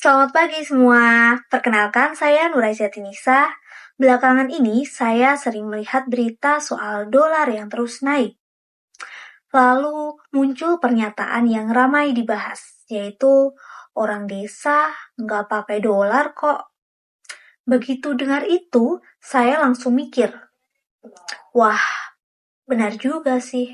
Selamat pagi semua. Perkenalkan, saya Nuraiza Tinisa. Belakangan ini saya sering melihat berita soal dolar yang terus naik. Lalu muncul pernyataan yang ramai dibahas, yaitu orang desa nggak pakai dolar kok. Begitu dengar itu, saya langsung mikir, wah, benar juga sih.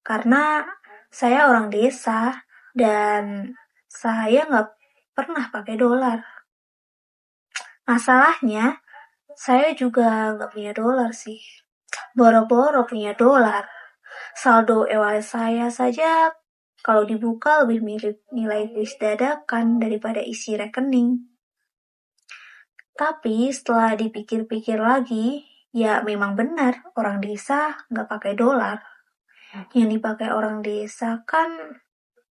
Karena saya orang desa dan saya nggak pernah pakai dolar. Masalahnya, saya juga nggak punya dolar sih. Boro-boro punya dolar. Saldo e-wallet saya saja kalau dibuka lebih mirip nilai kris dadakan daripada isi rekening. Tapi setelah dipikir-pikir lagi, ya memang benar orang desa nggak pakai dolar. Yang dipakai orang desa kan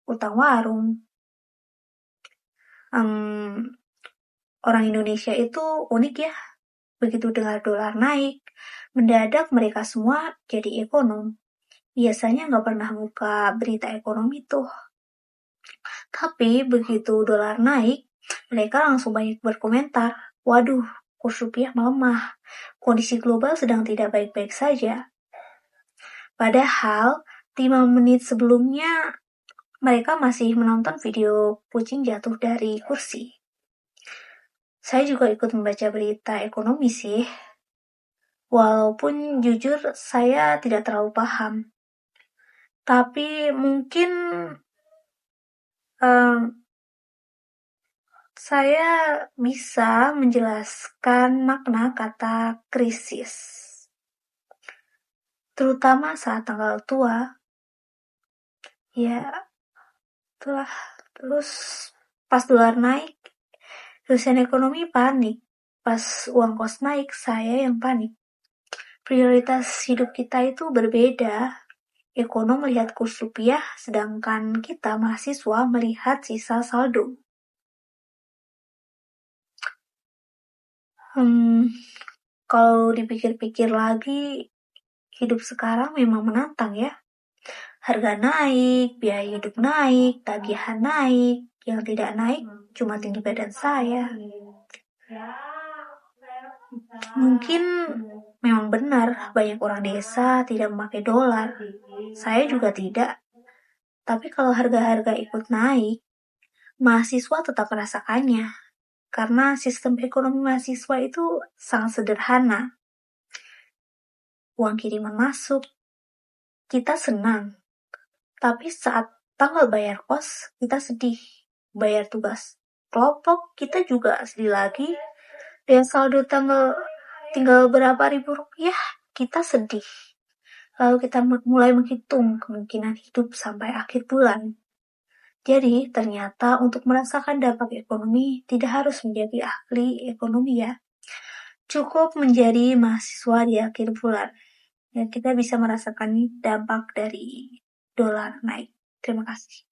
utang warung. Orang Indonesia itu unik ya. Begitu dengar dolar naik, mendadak mereka semua jadi ekonom. Biasanya nggak pernah buka berita ekonomi tuh. Tapi begitu dolar naik, mereka langsung banyak berkomentar. Waduh, kurs rupiah melemah. Kondisi global sedang tidak baik-baik saja. Padahal 5 menit sebelumnya mereka masih menonton video kucing jatuh dari kursi. Saya juga ikut membaca berita ekonomi sih. Walaupun jujur saya tidak terlalu paham. Tapi mungkin saya bisa menjelaskan makna kata krisis. Terutama saat tanggal tua. Ya, itulah. Terus pas dolar naik, dosen ekonomi panik. Pas uang kos naik, saya yang panik. Prioritas hidup kita itu berbeda. Ekonom melihat kurs rupiah, sedangkan kita mahasiswa melihat sisa saldo. Kalau dipikir-pikir lagi, hidup sekarang memang menantang ya. Harga naik, biaya hidup naik, tagihan naik. Yang tidak naik cuma tinggi badan saya. Mungkin memang benar banyak orang desa tidak memakai dolar. Saya juga tidak. Tapi kalau harga-harga ikut naik, mahasiswa tetap merasakannya. Karena sistem ekonomi mahasiswa itu sangat sederhana. Uang kiriman masuk, kita senang. Tapi saat tanggal bayar kos, kita sedih. Bayar tugas kelompok, kita juga sedih lagi. Dan saldo tinggal berapa ribu rupiah, kita sedih. Lalu kita mulai menghitung kemungkinan hidup sampai akhir bulan. Jadi ternyata untuk merasakan dampak ekonomi tidak harus menjadi ahli ekonomi ya. Cukup menjadi mahasiswa di akhir bulan. Dan kita bisa merasakan dampak dari dolar naik. Terima kasih.